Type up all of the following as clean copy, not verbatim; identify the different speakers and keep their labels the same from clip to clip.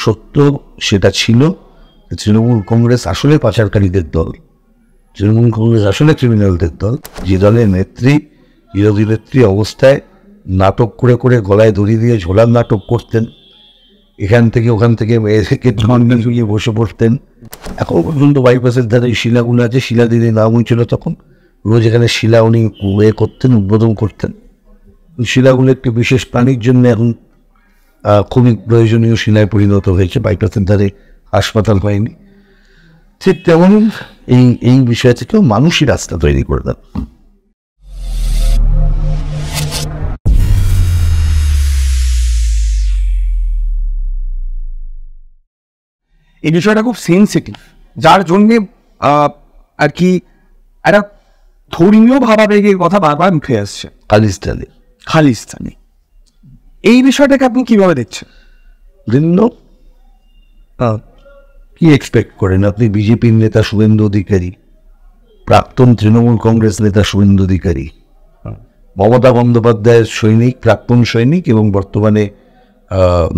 Speaker 1: সত্য সেটা ছিল, তৃণমূল কংগ্রেস আসলে পাচারকারীদের দল, তৃণমূল কংগ্রেস আসলে ক্রিমিনালদের দল, যে দলের নেত্রী বিরোধী নেত্রী অবস্থায় নাটক করে করে গলায় দড়ি দিয়ে ঝোলার নাটক করতেন, এখান থেকে ওখান থেকে মেয়েদেরকে ঝন্ডা ঝুলিয়ে বসে পড়তেন। এখন পর্যন্ত বাইপাসের ধারে শিলাগুলো আছে, শিলা দিদি নাম হয়েছিল তখন, রোজ এখানে শিলা উনি করতেন, উদ্বোধন করতেন। শিলাগুলো একটি বিশেষ প্রাণীর জন্য এখন খুবই প্রয়োজনীয় শিলায় পরিণত হয়েছে, বাইপাসের ধারে হাসপাতাল হয়নি। ঠিক তেমন এই বিষয় থেকেও মানুষই রাস্তা তৈরি করে দেন।
Speaker 2: এই বিষয়টা খুব সেন্সিটিভ, যার জন্যে আর কি একটা ধর্মীয় ভাবাবেগের কথা বারবার উঠে আসছে। খালিস্তানি এই বিষয়টাকে আপনি কিভাবে দেখছেন?
Speaker 1: ভিন্ন কি এক্সপেক্ট করেন আপনি? বিজেপির নেতা শুভেন্দু অধিকারী, প্রাক্তন তৃণমূল কংগ্রেস নেতা শুভেন্দু অধিকারী, মমতা বন্দ্যোপাধ্যায়ের সৈনিক, প্রাক্তন সৈনিক এবং বর্তমানে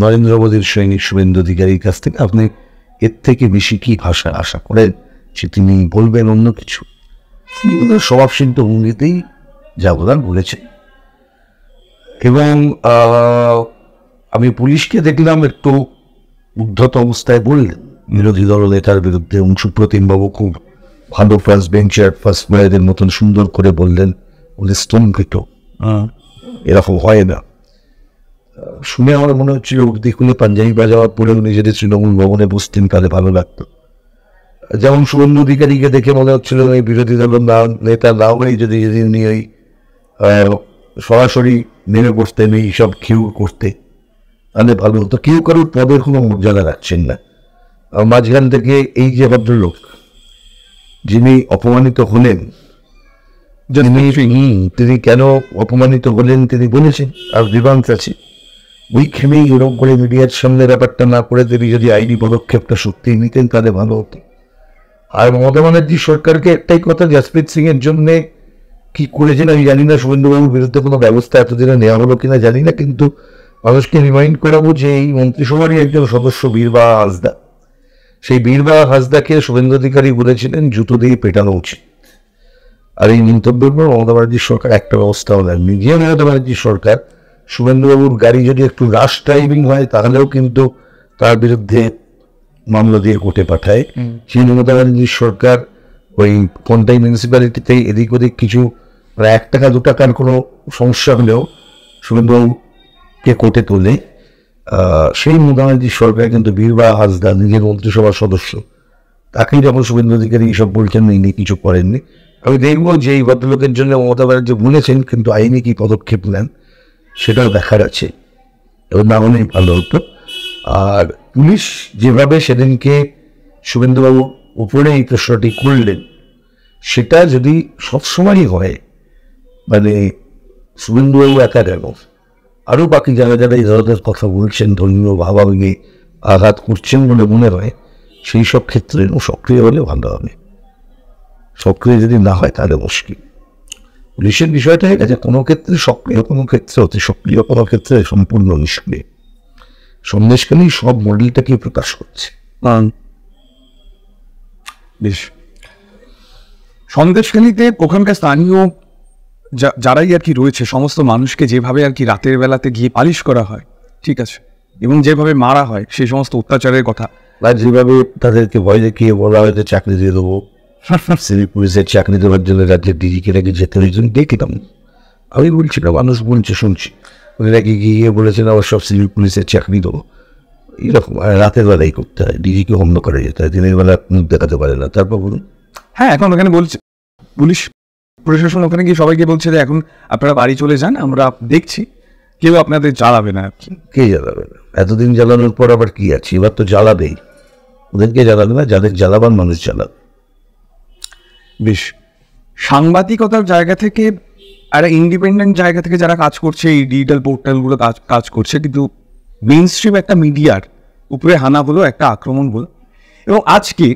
Speaker 1: নরেন্দ্র মোদীর সৈনিক শুভেন্দু অধিকারীর কাছ থেকে আপনি এর থেকে বেশি কি ভাষা আশা করেন সে তিনি বলবেন অন্য কিছু? স্বভাবসিদ্ধ ভঙ্গিতেই যা বলার বলেছেন। এবং আমি পুলিশকে দেখলাম একটু উদ্ধত অবস্থায় বললেন বিরোধী দল নেতার বিরুদ্ধে। সুপ্রতিম বাবু খুব ভালো ফার্স্ট বেঞ্চার, ফার্স্ট মেয়েদের মতন সুন্দর করে বললেন, বলে স্তম্ভিত, এরকম হয় না। শুনে আমার মনে হচ্ছিল উর্দি খুলে পাঞ্জাবি বাজাওয়ার পরে উনি যদি তৃণমূল ভবনে বসতেন তাহলে ভালো লাগতো। যেমন শুভেন্দু অধিকারীকে দেখে মনে হচ্ছিল এই বিরোধী দল নেতা না হয়ে যদি উনি ওই সরাসরি নেমে বসতেন এইসব খেউ করতে তাহলে ভালো হতো। কেউ কারোর পদের কোনো মর্যাদা রাখছেন না। মাঝখান থেকে এই যে ভদ্রলোক যিনি অপমানিত হলেন, তিনি কেন অপমানিত হলেন তিনি বলেছেন, আর বিভান্স আছে। ওই খেমেই এরকম করে মিডিয়ার সামনে ব্যাপারটা না করে তিনি যদি আইনি পদক্ষেপটা সত্যি নিতেন তাহলে ভালো হতো। আর মমতা ব্যানার্জি সরকারকে একটাই কথা, জসপ্রীত সিং এর জন্য কি করেছেন আমি জানি না, শুভেন্দুবাবুর বিরুদ্ধে কোনো ব্যবস্থা এতদিনে নেওয়া হলো কিনা জানি না, কিন্তু মানুষকে রিমাইন্ড করাবো যে এই মন্ত্রিসভারই একজন সদস্য বীরবাহা হাঁসদা, সেই বীরবাহা হাঁসদাকে শুভেন্দু অধিকারী বলেছিলেন জুতো দিয়ে পেটানো উচিত। আর এই মন্তব্যের পর মমতা ব্যানার্জির সরকার একটা ব্যবস্থাও নেন। নিজে মমতা ব্যানার্জির সরকার শুভেন্দুবাবুর গাড়ি যদি একটু রাশ ড্রাইভিং হয় তাহলেও কিন্তু তার বিরুদ্ধে মামলা দিয়ে কোর্টে পাঠায়। সেই মমতা ব্যানার্জির সরকার ওই কোনটাই মিউনিসিপ্যালিটিতে এদিক ওদিক কিছু 1 টাকা 2 টাকার কোনো সমস্যা হলেও শুভেন্দুবাবুকে কোর্টে তোলে। সেই মমতা ব্যানার্জির সরকার কিন্তু বীরবাহা হাঁসদা নিজের মন্ত্রিসভার সদস্য, তাকেই যখন শুভেন্দু অধিকারী এইসব বলছেন ইনি কিছু করেননি। আমি দেখবো যে এই ভদ্রলোকের জন্য মমতা ব্যানার্জি বলেছেন, কিন্তু আইনি কি পদক্ষেপ নেন সেটাও দেখার আছে, এবং না হলেই ভালো হতো। আর পুলিশ যেভাবে সেদিনকে শুভেন্দুবাবুর উপরে এই প্রশ্নটি করলেন, সেটা যদি সবসময়ই হয়, মানে শুভেন্দুবাবু একা কেন, আরও বাকি যারা যারা এই ধরনের কথা বলছেন, ধর্মীয় ভাবাবেগে আঘাত করছেন বলে মনে হয়, সেই সব ক্ষেত্রে সক্রিয় হলে ভালো হবে। সক্রিয় যদি না হয় তাহলে মুশকিল। পুলিশের বিষয়টা হয়ে গেছে কোনো ক্ষেত্রে সক্রিয়, কোনো ক্ষেত্রে অতি সক্রিয়, কোনো ক্ষেত্রে সম্পূর্ণ নিষ্ক্রিয়। সন্দেশখালী সব মডেলটাকে প্রকাশ করছে।
Speaker 2: বেশ, সন্দেশখালীতে ওখানকার স্থানীয় যারাই আর কি রয়েছে সমস্ত মানুষকে যেভাবে আর কি রাতের বেলাতে গিয়ে পালিশ করা হয়, ঠিক আছে, এবং যেভাবে মারা হয় সেই সমস্ত অত্যাচারের কথা,
Speaker 1: আর যেভাবে তাদেরকে ভয় দেখিয়ে বলা হয়েছে চাকরি দিয়ে দেবো, সিভিল পুলিশের চাকরি দেওয়ার জন্য রাজ্যের ডিজিকে নাকি যেতে হয়েছিল দেখলাম। আমি বলছি না, মানুষ বলছে শুনছি, উনি নাকি গিয়ে বলেছেন আবার সব সিভিল পুলিশের চাকরি দেবো। এরকম রাতের বেলায় করতে হয়, ডিজিকে বন্ধ করে যেতে হয়, দিনের বেলা মুখ দেখাতে পারে না। তারপর বলুন,
Speaker 2: হ্যাঁ এখন ওখানে বলছে পুলিশ প্রশাসন ওখানে গিয়ে সবাইকে বলছে যে এখন আপনারা বাড়ি চলে যান, আমরা দেখছি, কেউ আপনাদের জ্বালাবে না।
Speaker 1: কে জ্বালাবে না? এতদিন জ্বালানোর পর আবার কি আছে? এবার তো জ্বালাবেই। ওদেরকে জ্বালাবে না, যাদের জ্বালাবার মানুষ জ্বালাবে।
Speaker 2: বেশ, সাংবাদিকতার জায়গা থেকে একটা ইন্ডিপেন্ডেন্ট জায়গা থেকে যারা কাজ করছে, এই ডিজিটাল পোর্টালগুলো কাজ করছে, কিন্তু মেইন স্ট্রিম একটা মিডিয়ার উপরে হানা হলো, একটা আক্রমণ হলো, এবং আজকে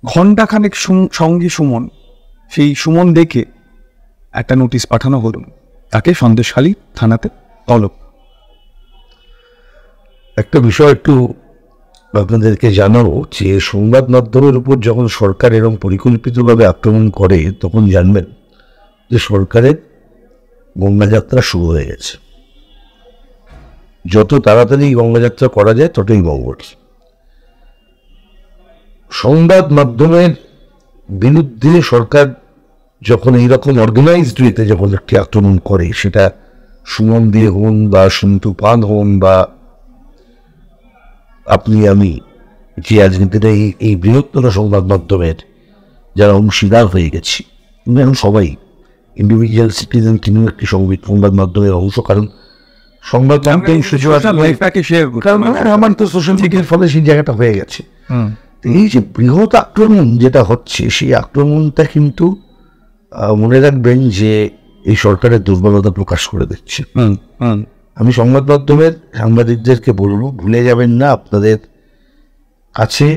Speaker 2: ঘণ্টাখানেক সঙ্গী সুমন, সেই সুমন দেখে একটা নোটিশ পাঠানো হলো, তাকে সন্দেশখালী থানাতে তলব।
Speaker 1: একটা বিষয় একটু আপনাদেরকে জানাবো যে সংবাদ মাধ্যমের উপর যখন সরকার এরকম পরিকল্পিতভাবে আক্রমণ করে তখন জানবেন যে সরকারের গঙ্গাযাত্রা শুরু হয়ে গেছে। যত তাড়াতাড়ি গঙ্গাযাত্রা করা যায় ততই মঙ্গল। সংবাদ মাধ্যমের বিরুদ্ধে সরকার যখন এইরকম অর্গানাইজড ওয়েতে যখন একটি আক্রমণ করে, সেটা সুমন দিয়ে হন বা সন্তু পান হন বা আপনি আমি, যে আজকের দিনে এই বৃহত্তর সংবাদ মাধ্যমের যারা অংশীদার হয়ে গেছি, এখন সবাই ইন্ডিভিজুয়াল সিটিজেন, তিনিও একটি সংবাদ মাধ্যমের অংশ। কারণ সংবাদ মাধ্যম আমার তো সোশ্যাল মিডিয়ার ফলে সেই জায়গাটা হয়ে গেছে। এই যে বৃহৎ আক্রমণ যেটা হচ্ছে, সেই আক্রমণটা কিন্তু মনে রাখবেন যে এই সরকারের দুর্বলতা প্রকাশ করে দিচ্ছে। আমি সংবাদ মাধ্যমের সাংবাদিকদেরকে বলবো, ভুলে যাবেন না আপনাদের কাছে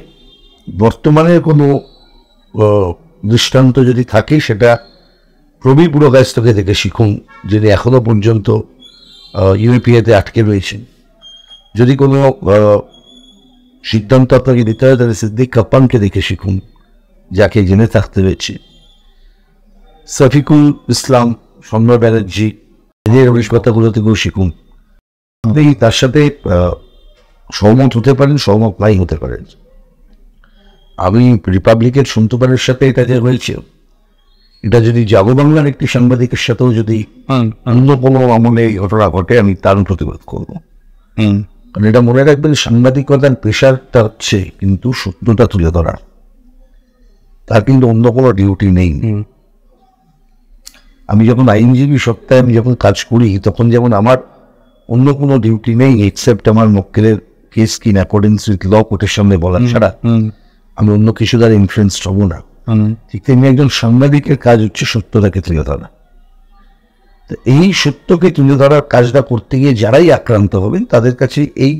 Speaker 1: বর্তমানে কোনো দৃষ্টান্ত যদি থাকে সেটা প্রবীর পুরকায়স্থকে দেখে শিখুন, যিনি এখনো পর্যন্ত ইউপিএতে আটকে রয়েছেন। যদি কোনো সিদ্ধান্ত আপনাকে দিতে হয় তাহলে সিদ্দিক কাপ্পানকে দেখে শিখুন, যাকে জেনে থাকতে হয়েছে। শফিকুল ইসলাম, সৌম্য ব্যানার্জি, এদের অভিজ্ঞতাগুলো থেকেও শিখুন। আপনি তার সাথে সহমত হতে পারেন, সহমত নাই হতে পারেন। আমি রিপাবলিকের সন্তুপারের সাথে এটা যে হয়েছে, এটা যদি জাগো বাংলার একটি সাংবাদিকের সাথেও যদি অন্য কোনো আমলে এই ঘটনা ঘটে, আমি তার প্রতিবাদ করবো। কারণ এটা মনে রাখবেন, সাংবাদিকতার পেশারটা হচ্ছে কিন্তু সত্যতা তুলে ধরা, তার কিন্তু অন্য কোনো ডিউটি নেই। আমি যখন আইনজীবী সত্ত্বায় আমি যখন কাজ করি, তখন যেমন আমার অন্য কোনো ডিউটি নেই এক্সেপ্ট আমার মক্কেলের কেস কি অ্যাকর্ডিংস উইথ ল কোর্টের সামনে বলা ছাড়া আমি অন্য কিছু দ্বারা ইনফ্লুয়েন্সড হবো না। ঠিক তেমনি একজন সাংবাদিকের কাজ হচ্ছে সত্যতাকে তুলে ধরা। তো এই সত্যকে তুলে ধরার কাজটা করতে গিয়ে যারাই আক্রান্ত হবেন, তাদের কাছে এই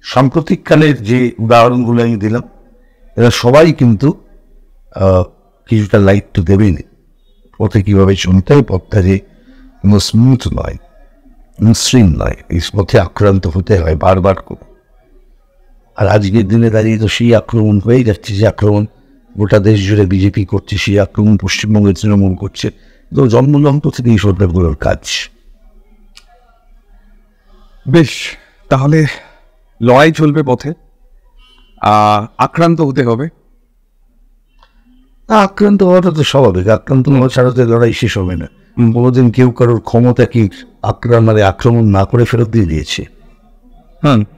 Speaker 1: সাম্প্রতিককালের যে উদাহরণগুলো আমি দিলাম, এরা সবাই কিন্তু কিছুটা লাইট তো দেবেন। পথে কীভাবে চলতে হয়, পথটা যে কোনো স্মুথ নয়, মসৃণ নয়, এই পথে আক্রান্ত হতে হয় বারবার করে। আর আজকের দিনে দাঁড়িয়ে তো সেই আক্রমণ হয়ে যাচ্ছে, যে আক্রমণ গোটা দেশ জুড়ে বিজেপি করছে, সেই আক্রমণ পশ্চিমবঙ্গের তৃণমূল করছে। তো জন্মলগ্ন থেকে এই সরকারগুলোর কাজ।
Speaker 2: বেশ, তাহলে লড়াই চলবে পথে, আক্রান্ত হতে হবে।
Speaker 1: আক্রান্ত হওয়াটা তো স্বাভাবিক, আক্রান্ত হওয়া ছাড়া তো লড়াই শেষ হবে না। কোনোদিন কেউ কারোর ক্ষমতা কি আক্রমণ না করে ফেরত দিয়ে দিয়েছে?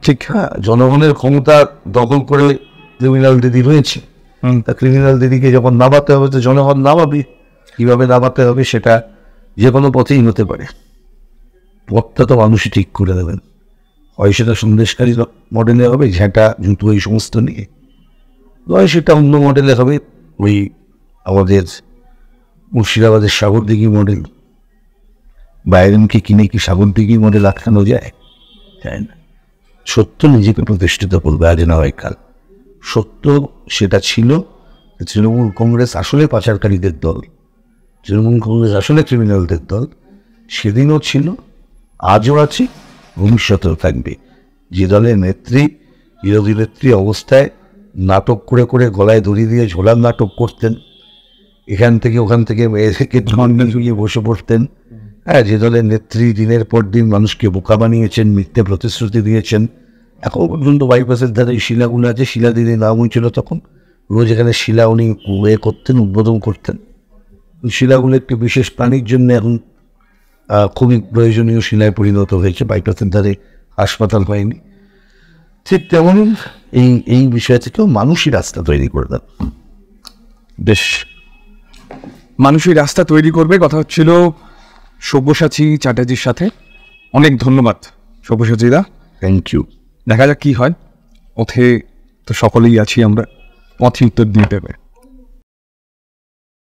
Speaker 1: ঠিক। হ্যাঁ, জনগণের ক্ষমতা দখল করে ক্রিমিনাল দিদি রয়েছে। তা ক্রিমিনাল দিদিকে যখন নামাতে হবে, তো জনগণ নামাবে। কীভাবে নামাতে হবে সেটা যে কোনো পথেই হতে পারে, পথটা তো মানুষই ঠিক করে দেবেন। হয় সেটা সন্দেশকারী মডেলে হবে, ঝেঁটা জুতো এই সমস্ত নিয়ে, নয় সেটা অন্য মডেলে হবে, ওই আমাদের মুর্শিদাবাদের সাগরদিঘি মডেল। বাইরেনকে কিনে কি সাগরদিঘি মডেল আটকানো যায়? যায় না। সত্য নিজেকে প্রতিষ্ঠিত করবে, আজ না হয় কাল। সত্য সেটা ছিল, তৃণমূল কংগ্রেস আসলে পাচারকারীদের দল, তৃণমূল কংগ্রেস আসলে ক্রিমিনালদের দল। সেদিনও ছিল, আজও আছে, ভবিষ্যতেও থাকবে। যে দলের নেত্রী, বিরোধী নেত্রী অবস্থায় নাটক করে করে গলায় দড়ি দিয়ে ঝোলার নাটক করতেন, এখান থেকে ওখান থেকে মেয়েদেরকে ধর্মে ঝুলিয়ে বসে পড়তেন। হ্যাঁ, যে দলের নেত্রী দিনের পর দিন মানুষকে বোকা বানিয়েছেন, মিথ্যে প্রতিশ্রুতি দিয়েছেন। এখন পর্যন্ত বাইপাসের ধারে শিলাগুলো আছে, শিলা দিদি নাম হয়েছিল তখন, রোজ এখানে শিলা উনি করতেন, উদ্বোধন করতেন। শিলাগুলো একটি বিশেষ প্রাণীর জন্য এখন খুবই প্রয়োজনীয় শিলায় পরিণত হয়েছে, বাইপাসের ধারে হাসপাতাল হয়নি। ঠিক তেমনই এই বিষয় থেকেও মানুষই রাস্তা তৈরি করে দেন।
Speaker 2: বেশ, মানুষই রাস্তা তৈরি করবে, কথা হচ্ছিল সব্যসাচী চ্যাটার্জির সাথে। অনেক ধন্যবাদ সব্যসাচীদা।
Speaker 1: Thank you.
Speaker 2: দেখা যাক কি হয়, পথে তো সকলেই আছি আমরা, পথে উত্তর দিতে হবে।